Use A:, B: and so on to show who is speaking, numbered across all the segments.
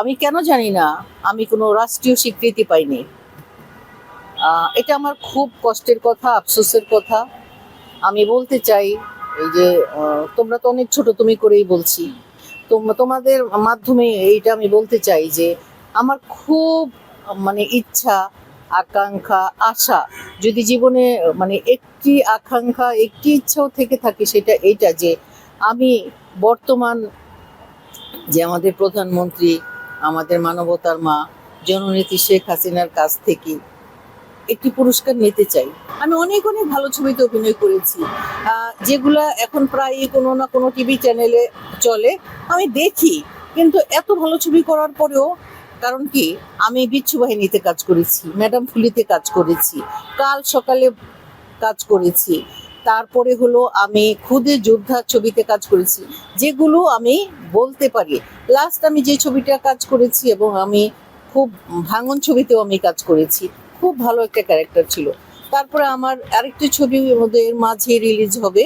A: আমি কেন জানি না আমি কোনো রাষ্ট্রীয় স্বীকৃতি পাইনি। এটা আমার খুব কষ্টের কথা, আফসোসের কথা। আমি বলতে চাই এই যে তোমরা তো অনেক ছোট তুমি করেই বলছি, তোমাদের মাধ্যমে এইটা আমি বলতে চাই যে আমার খুব মানে ইচ্ছা, আকাঙ্ক্ষা, আশা, যদি জীবনে মানে একটি আকাঙ্ক্ষা একটি ইচ্ছাও থেকে থাকে সেটা এইটা যে আমি বর্তমান যে আমাদের প্রধানমন্ত্রী, আমাদের মানবতার মা জননেত্রী শেখ হাসিনার কাছ থেকে একটি পুরস্কার নিতে চাই। আমি অনেক অনেক ভালো ছবিতে অভিনয় করেছি, যেগুলা এখন প্রায় কোনো না কোনো টিভি চ্যানেলে চলে, আমি দেখি। কিন্তু এত ভালো ছবি করার পরেও, কারণ কি, আমি বিচ্ছু বাহিনীতে কাজ করেছি, ম্যাডাম ফুলিতে কাজ করেছি, কাল সকালে কাজ করেছি, তারপরে হলো আমি খুদে যোদ্ধা ছবিতে কাজ করেছি, যেগুলো আমি বলতে পারি। লাস্ট আমি যে ছবিটা কাজ করেছি, এবং আমি খুব ভাঙন ছবিতেও আমি কাজ করেছি, খুব ভালো একটা ক্যারেক্টার ছিল। তারপরে আমার আরেকটি ছবি ওদের মাঝে রিলিজ হবে,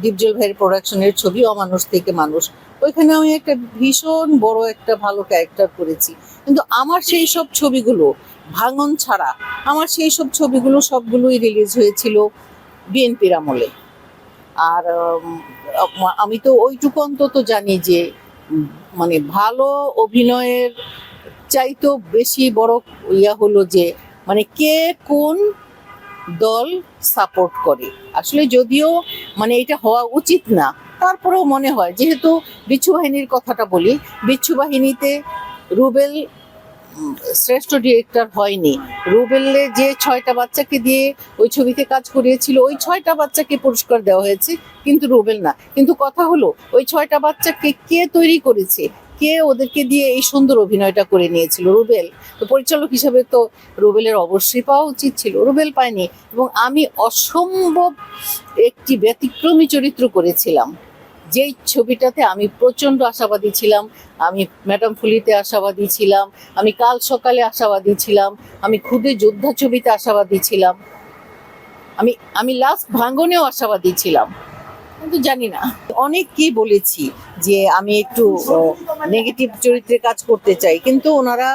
A: ডিপজল ভাইয়ের প্রোডাকশনের ছবি অমানুষ থেকে মানুষ। ওইখানে আমি একটা ভীষণ বড় একটা ভালো ক্যারেক্টার করেছি। কিন্তু আমার সেই সব ছবিগুলো ভাঙন ছাড়া, আমার সেই সব ছবিগুলো সবগুলোই রিলিজ হয়েছিল বিএনপির আমলে। আর আমি তো ওইটুকু অন্তত জানি যে মানে ভালো অভিনয়ের চাইতো বেশি বড় ইয়া হলো যে মানে কে কোন দল সাপোর্ট করে। আসলে যদিও মানে এটা হওয়া উচিত না, তারপরেও মনে হয়, যেহেতু বিচ্ছু বাহিনীর কথাটা বলি, বিচ্ছু বাহিনীতে রুবেল শ্রেষ্ঠ ডিরেক্টর হয়নি। রুবেলে যে 6টা বাচ্চাকে দিয়ে ওই ছবিতে কাজ করিয়েছিল, ওই 6টা বাচ্চাকে পুরস্কার দেওয়া হয়েছে, কিন্তু রুবেল না। কিন্তু কথা হলো, ওই 6টা বাচ্চাকে কে তৈরি করেছে, কে ওদেরকে দিয়ে এই সুন্দর অভিনয়টা করে নিয়েছিল? রুবেল। তো পরিচালক হিসাবে তো রুবেলের অবশ্যই পাওয়া উচিত ছিল, রুবেল পায়নি। এবং আমি অসম্ভব একটি ব্যতিক্রমী চরিত্র করেছিলাম, যেই ছবিটাতে আমি প্রচণ্ড আশাবাদী ছিলাম। আমি ম্যাডাম ফুলিতে আশাবাদী ছিলাম, আমি কাল সকালে আশাবাদী ছিলাম, আমি খুদে যোদ্ধা ছবিতে আশাবাদী ছিলাম, আমি আমি লাস্ট ভাঙ্গনেও আশাবাদী ছিলাম। কিন্তু জানি না, অনেককেই বলেছি যে আমি একটু নেগেটিভ চরিত্রে কাজ করতে চাই, কিন্তু ওনারা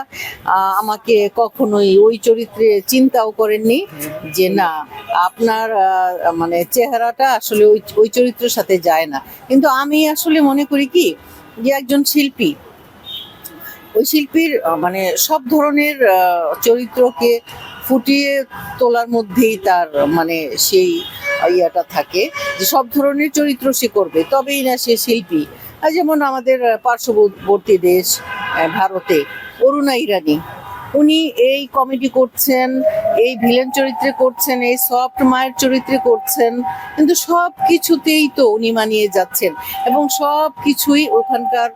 A: আমাকে কখনোই ওই চরিত্রে চিন্তাও করেননি যে না, আপনার মানে চেহারাটা আসলে ওই ওই চরিত্রের সাথে যায় না। কিন্তু আমি আসলে মনে করি কি, যে একজন শিল্পী, ওই শিল্পীর মানে সব ধরনের চরিত্রকে ফুটিয়ে তোলার মধ্যেই তার মানে সেই ইয়াটা থাকে যে সব ধরনের চরিত্র সে করবে, তবেই না সে শিল্পী। আর যেমন আমাদের পার্শ্ববর্তী দেশ ভারতে অরুণা ইরানি, উনি এই কমেডি করছেন, এই ভিলেন চরিত্রে করছেন, এই সফট মায়ের চরিত্রে করছেন, কিন্তু সব কিছুতেই তো উনি মানিয়ে যাচ্ছেন, এবং সব কিছুই ওখানকার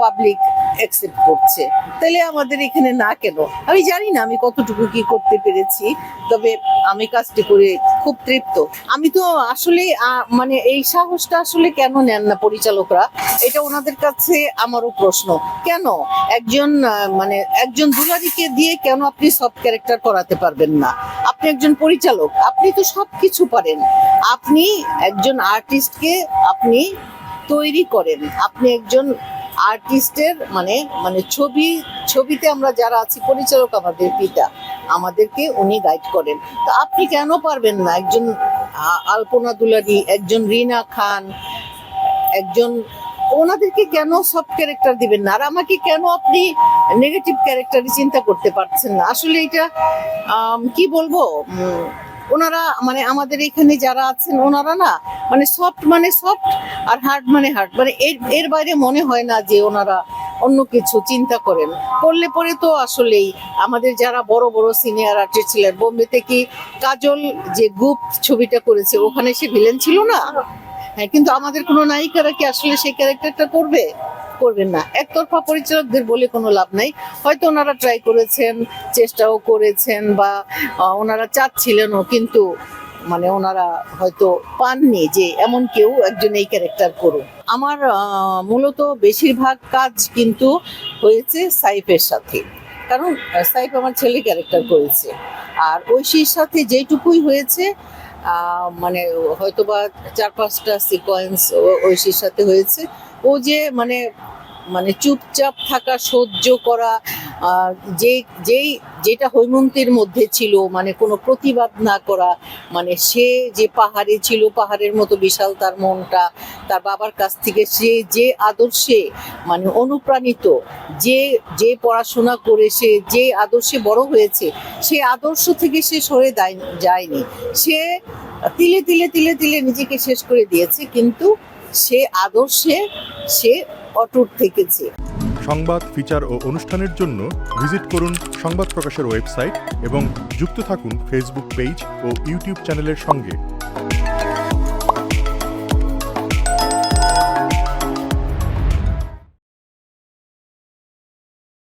A: পাবলিক অ্যাকসেপ্ট করছে। তাহলে আমাদের এখানে না কেন? আমি জানি না আমি কতটুকু কি করতে পেরেছি, তবে আমি কাজটি করে খুব তৃপ্ত। আমি তো আসলে মানে এই সাহসটা আসলে কেন নেন না পরিচালকরা, এটা ওনাদের কাছে আমারও প্রশ্ন। কেন একজন মানে একজন দুলারিকে দিয়ে কেন আপনি সব ক্যারেক্টার করাতে পারবেন না? আপনি একজন পরিচালক, আপনি তো সব কিছু পারেন। আপনি একজন আর্টিস্টকে আপনি তৈরি করেন, আপনি একজন আর্টিস্টের মানে মানে ছবিতে আমরা যারা আছি, পরিচালক আমাদের পিতা, আমাদেরকে উনি গাইড করেন। তো আপনি কেন পারবেন না একজন আলপনা দুলারি, একজন রিনা খান, একজন, ওনাদেরকে কেন সব ক্যারেক্টার দিবেন না? আর আমাকে কেন আপনি নেগেটিভ ক্যারেক্টারই চিন্তা করতে পারছেন না? আসলে এটা কি বলবো, ওনারা মানে আমাদের এখানে যারা আছেন ওনারা না মানে সফট আর হার্ড মানে হার্ড, মানে এর বাইরে মনে হয় না যে ওনারা অন্য কিছু চিন্তা করেন। করলে পরে তো আসলেই আমাদের যারা বড় বড় সিনিয়র আর্টিস্ট ছিলেন, বোম্বেতে কি কাজল যে গ্রুপ ছবিটা করেছে, ওখানে সে ভিলেন ছিল না? হ্যাঁ, কিন্তু আমাদের কোনো নায়িকারা কি আসলে সেই ক্যারেক্টারটা করবেন না। একতরফা পরিচালকদের বলে কোনো লাভ নাই। হয়তো ওনারা ট্রাই করেছেন, চেষ্টাও করেছেন, বা ওনারা চাচ্ছিলেনও, কিন্তু মানে ওনারা হয়তো পাননি যে এমন কেউ একজন এই ক্যারেক্টার করুক। আমার মূলত বেশিরভাগ কাজ কিন্তু হয়েছে সাইফের সাথে, কারণ সাইফ আমার ছেলে ক্যারেক্টার করেছে। আর ঐশীর সাথে যেটুকুই হয়েছে মানে হয়তো বা 4-5টা সিকোয়েন্স ঐশীর সাথে হয়েছে। ও যে মানে মানে চুপচাপ থাকা, সহ্য করা, যে যেই যেটা হৈমন্তীর মধ্যে ছিল, মানে কোনো প্রতিবাদ না করা, মানে সে যে পাহাড়ে ছিল, পাহাড়ের মতো বিশাল তার মনটা, তার বাবার কাছ থেকে সে যে আদর্শে মানে অনুপ্রাণিত, যে যে পড়াশোনা করে সে যে আদর্শে বড় হয়েছে, সে আদর্শ থেকে সে সরে যায়নি। সে তিলে তিলে তিলে তিলে নিজেকে শেষ করে দিয়েছে, কিন্তু সে আদর্শে সে অটুট থেকেছে।
B: সংবাদ, ফিচার ও অনুষ্ঠানের জন্য ভিজিট করুন সংবাদ প্রকাশের ওয়েবসাইট এবং যুক্ত থাকুন ফেসবুক পেজ ও ইউটিউব চ্যানেলের সঙ্গে।